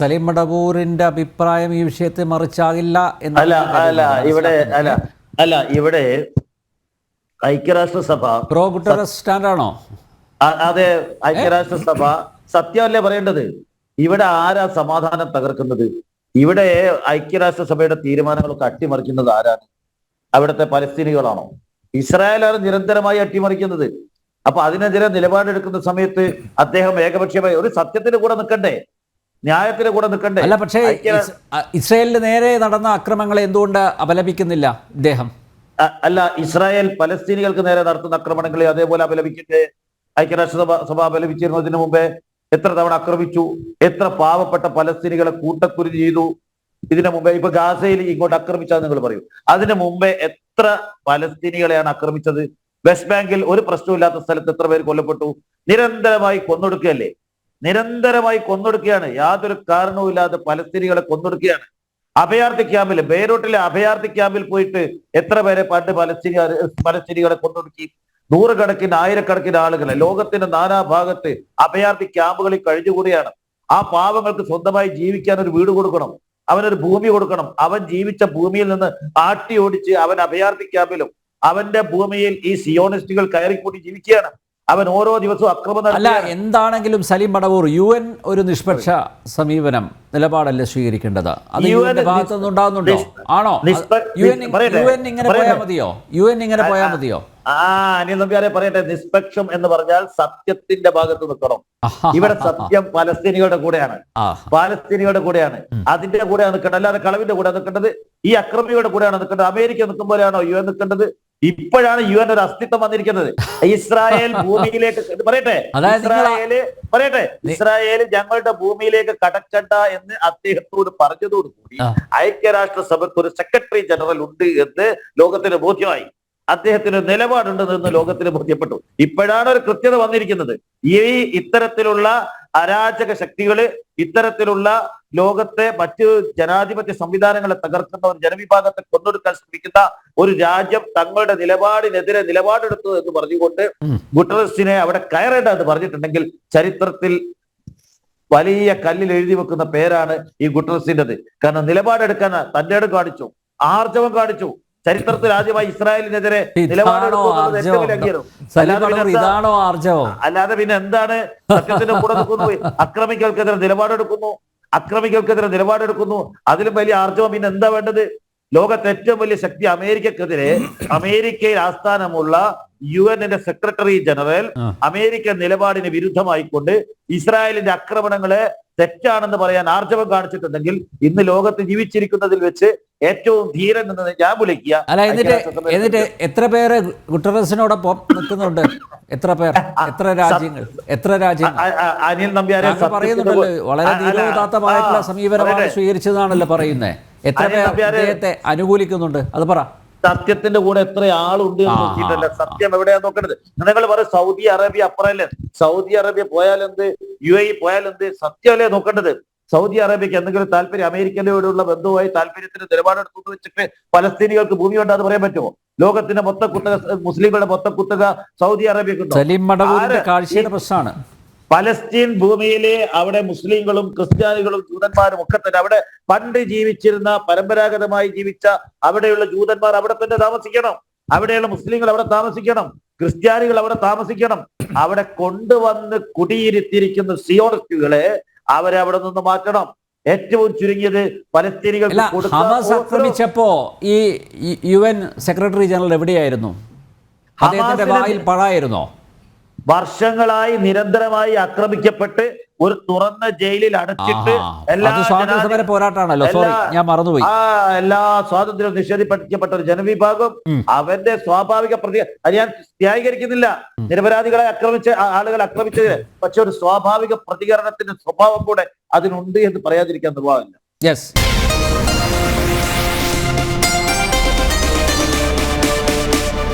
സലീം മടവൂരിന്റെ അഭിപ്രായം ഈ വിഷയത്തെ മറിച്ചാകില്ല എന്ന് ഇവിടെ ഐക്യരാഷ്ട്രസഭ പ്രോ ഗുട്ടറസ് സ്റ്റാൻഡാണോ? അതെ, ഐക്യരാഷ്ട്രസഭ സത്യമല്ലേ പറയേണ്ടത്? ഇവിടെ ആരാ സമാധാനം തകർക്കുന്നത്? ഇവിടെ ഐക്യരാഷ്ട്രസഭയുടെ തീരുമാനങ്ങളൊക്കെ അട്ടിമറിക്കുന്നത് ആരാണ്? അവിടുത്തെ പലസ്തീനികളാണോ? ഇസ്രായേലാണ് നിരന്തരമായി അട്ടിമറിക്കുന്നത്. അപ്പൊ അതിനെതിരെ നിലപാടെടുക്കുന്ന സമയത്ത് അദ്ദേഹം ഏകപക്ഷീയമായി ഒരു സത്യത്തിന് കൂടെ നിൽക്കണ്ടേ, ന്യായത്തിന് കൂടെ നിൽക്കണ്ടേ? അല്ല, പക്ഷേ ഇസ്രായേലിന് നേരെ നടന്ന അക്രമങ്ങളെ എന്തുകൊണ്ട് അപലപിക്കുന്നില്ല ഇദ്ദേഹം? അല്ല, ഇസ്രായേൽ പലസ്തീനികൾക്ക് നേരെ നടത്തുന്ന ആക്രമണങ്ങളെ അതേപോലെ അപലപിക്കട്ടെ. ഐക്യരാഷ്ട്രസഭ അപലപിച്ചിരുന്നതിന് മുമ്പേ എത്ര തവണ ആക്രമിച്ചു, എത്ര പാവപ്പെട്ട പലസ്തീനികളെ കൂട്ടക്കുരു ചെയ്തു. ഇതിനു മുമ്പേ ഇപ്പൊ ഗാസയിൽ ഇങ്ങോട്ട് ആക്രമിച്ചാൽ നിങ്ങൾ പറയൂ, അതിനു മുമ്പേ എത്ര പലസ്തീനികളെയാണ് ആക്രമിച്ചത്? വെസ്റ്റ് ബാങ്കിൽ ഒരു പ്രശ്നമില്ലാത്ത സ്ഥലത്ത് എത്ര പേര് കൊല്ലപ്പെട്ടു? നിരന്തരമായി കൊന്നൊടുക്കുകയല്ലേ, നിരന്തരമായി കൊന്നൊടുക്കുകയാണ്. യാതൊരു കാരണവുമില്ലാതെ പലസ്തീനികളെ കൊന്നൊടുക്കുകയാണ്. അഭയാർത്ഥി ക്യാമ്പിൽ, ബെയ്റൂട്ടിലെ അഭയാർത്ഥി ക്യാമ്പിൽ പോയിട്ട് എത്ര പേരെ പണ്ട് പലസ്തീനികളെ കൊന്നൊടുക്കി? നൂറുകണക്കിന് ആയിരക്കണക്കിന് ആളുകളെ ലോകത്തിന്റെ നാനാഭാഗത്ത് അഭയാർത്ഥി ക്യാമ്പുകളിൽ കഴിഞ്ഞുകൂടിയാണ്. ആ പാവങ്ങൾക്ക് സ്വന്തമായി ജീവിക്കാൻ ഒരു വീട് കൊടുക്കണം, അവനൊരു ഭൂമി കൊടുക്കണം. അവൻ ജീവിച്ച ഭൂമിയിൽ നിന്ന് ആട്ടി ഓടിച്ച് അവൻ അഭയാർത്ഥി ക്യാമ്പിലും അവന്റെ ഭൂമിയിൽ ഈ സിയോണിസ്റ്റുകൾ കയറിക്കൂടി ജീവിക്കുകയാണ്. അവൻ ഓരോ ദിവസവും അക്രമം അല്ല, എന്താണെങ്കിലും സലീം മടവൂർ, UN ഒരു നിഷ്പക്ഷ സമീപനം നിലപാടല്ലേ സ്വീകരിക്കേണ്ടത്? അത് UN ഭാഗത്തുനിന്ന് ഉണ്ടാകുന്നുണ്ടോ? ആണോ? UN ഇങ്ങനെ പോയാൽ മതിയോ? UN ഇങ്ങനെ പോയാൽ മതിയോ? അനിൽ നമ്പ്യാരെ പറയട്ടെ, നിഷ്പക്ഷം എന്ന് പറഞ്ഞാൽ സത്യത്തിന്റെ ഭാഗത്ത് നിൽക്കണം. ഇവിടെ സത്യം പലസ്തീനികളുടെ കൂടെയാണ്, പാലസ്തീനികളുടെ കൂടെയാണ്, അതിന്റെ കൂടെയാണ് നിൽക്കേണ്ടത്. അല്ലാതെ കളവിന്റെ കൂടെ നിൽക്കേണ്ടത്, ഈ അക്രമിയുടെ കൂടെയാണ് നിൽക്കേണ്ടത്. അമേരിക്ക നിൽക്കുമ്പോഴാണോ UN നിൽക്കേണ്ടത്? ഇപ്പോഴാണ് UN ഒരു അസ്തിത്വം വന്നിരിക്കുന്നത്. ഇസ്രായേൽ ഭൂമിയിലേക്ക് ഇസ്രായേൽ ഞങ്ങളുടെ ഭൂമിയിലേക്ക് കടക്കണ്ട എന്ന് അദ്ദേഹത്തോട് പറഞ്ഞതോടുകൂടി ഐക്യരാഷ്ട്രസഭയ്ക്ക് ഒരു സെക്രട്ടറി ജനറൽ ഉണ്ട് എന്ന് ലോകത്തിന് ബോധ്യമായി. അദ്ദേഹത്തിന് നിലപാടുണ്ടെന്ന് ലോകത്തിന് ബോധ്യപ്പെട്ടു. ഇപ്പോഴാണ് ഒരു കൃത്യത വന്നിരിക്കുന്നത്. ഇത്തരത്തിലുള്ള അരാജക ശക്തികള്, ഇത്തരത്തിലുള്ള ലോകത്തെ മറ്റ് ജനാധിപത്യ സംവിധാനങ്ങളെ തകർക്കുന്ന ഒരു ജനവിഭാഗത്തെ കൊന്നൊടുക്കാൻ ശ്രമിക്കുന്ന ഒരു രാജ്യം തങ്ങളുടെ നിലപാടിനെതിരെ നിലപാടെടുത്തു എന്ന് പറഞ്ഞുകൊണ്ട് ഗുട്ടറസിനെ അവിടെ കയറേണ്ട എന്ന് പറഞ്ഞിട്ടുണ്ടെങ്കിൽ ചരിത്രത്തിൽ വലിയ കല്ലിൽ എഴുതി വെക്കുന്ന പേരാണ് ഈ ഗുട്ടറസിൻ്റെത്. കാരണം നിലപാടെടുക്കാൻ തന്റെ ഇടം കാണിച്ചു, ആർജവം കാണിച്ചു. ചരിത്രത്തിൽ ആദ്യമായി ഇസ്രായേലിനെതിരെ ഇതാണോ ആർജവം? അല്ലാതെ പിന്നെ എന്താണ്? സത്യത്തിന്റെ കൂടെ നിൽക്കുന്നു, അക്രമികൾക്കെതിരെ നിലപാടെടുക്കുന്നു. അതിലും വലിയ ആർജവം പിന്നെ എന്താ വേണ്ടത്? ലോകത്തെ ഏറ്റവും വലിയ ശക്തി അമേരിക്കക്കെതിരെ അമേരിക്കയിൽ ആസ്ഥാനമുള്ള UN സെക്രട്ടറി ജനറൽ അമേരിക്കൻ നിലപാടിന് വിരുദ്ധമായിക്കൊണ്ട് ഇസ്രായേലിന്റെ ആക്രമണങ്ങളെ തെറ്റാണെന്ന് പറയാൻ ആർജവം കാണിച്ചിട്ടുണ്ടെങ്കിൽ ഇന്ന് ലോകത്ത് ജീവിച്ചിരിക്കുന്നതിൽ വെച്ച് ഏറ്റവും ധീരൻ എന്ന് ഞാൻ വിളിക്കുക. അല്ല, എന്നിട്ട് എത്ര പേര് ഗുട്ടറസിനോടൊപ്പം നിൽക്കുന്നുണ്ട്? എത്ര പേർ? എത്ര രാജ്യങ്ങൾ? അനിൽ നമ്പ്യാരെ പറയുന്നുണ്ടല്ലോ, വളരെ ധീരോദാത്തമായിട്ടുള്ള സമീപനമാണ് സ്വീകരിച്ചതാണല്ലോ പറയുന്നത്. എത്ര പേർ അദ്ദേഹത്തെ അനുകൂലിക്കുന്നുണ്ട്? അത് പറ. സത്യത്തിന്റെ കൂടെ എത്ര ആളുണ്ട് എന്ന് നോക്കിയിട്ടല്ല, സത്യം എവിടെയാ നോക്കേണ്ടത്. നിങ്ങൾ പറയും സൗദി അറേബ്യ അപ്പുറല്ലേ, സൗദി അറേബ്യ പോയാലെന്ത്, UAE പോയാലെന്ത്? സത്യമല്ലേ നോക്കേണ്ടത്? സൗദി അറേബ്യക്ക് എന്തെങ്കിലും താല്പര്യം അമേരിക്കയോടുള്ള ബന്ധവുമായി താല്പര്യത്തിന് നിലപാടെടുത്തു വെച്ചിട്ട് പലസ്തീനികൾക്ക് ഭൂമി ഉണ്ടാന്ന് പറയാൻ പറ്റുമോ? ലോകത്തിന്റെ മൊത്തം കുത്തക, മുസ്ലിങ്ങളുടെ മൊത്തം കുത്തക സൗദി അറേബ്യക്കുണ്ടോ? പലസ്തീൻ ഭൂമിയിലെ അവിടെ മുസ്ലിങ്ങളും ക്രിസ്ത്യാനികളും ജൂതന്മാരും ഒക്കെ തന്നെ അവിടെ പണ്ട് ജീവിച്ചിരുന്ന, പരമ്പരാഗതമായി ജീവിച്ച അവിടെയുള്ള ജൂതന്മാർ അവിടെ തന്നെ താമസിക്കണം. അവിടെയുള്ള മുസ്ലിങ്ങൾ അവിടെ താമസിക്കണം, ക്രിസ്ത്യാനികൾ അവിടെ താമസിക്കണം. അവിടെ കൊണ്ടുവന്ന് കുടിയിരുത്തിയിരിക്കുന്ന സിയോണിസ്റ്റുകളെ അവരെ അവിടെ നിന്ന് മാറ്റണം. ഏറ്റവും ചുരുങ്ങിയത് പലസ്തീനികൾക്ക് ഹമാസ് ആക്രമിച്ചപ്പോ ഈ UN സെക്രട്ടറി ജനറൽ എവിടെയായിരുന്നു? അദ്ദേഹത്തിന്റെ വായിൽ പഴായിരുന്നോ? വർഷങ്ങളായി നിരന്തരമായി ആക്രമിക്കപ്പെട്ട് ഒരു തുറന്ന ജയിലിൽ അടച്ചിട്ട് എല്ലാ സ്വാതന്ത്ര്യം നിഷേധിക്കപ്പെട്ട ഒരു ജനവിഭാഗം അവന്റെ സ്വാഭാവിക ഞാൻ ന്യായീകരിക്കുന്നില്ല, നിരപരാധികളെ ആക്രമിച്ച ആളുകളെ ആക്രമിച്ചതിന്, പക്ഷെ ഒരു സ്വാഭാവിക പ്രതികരണത്തിന്റെ സ്വഭാവം കൂടെ അതിനുണ്ട് എന്ന് പറയാതിരിക്കാൻ നിർവാഹമില്ല.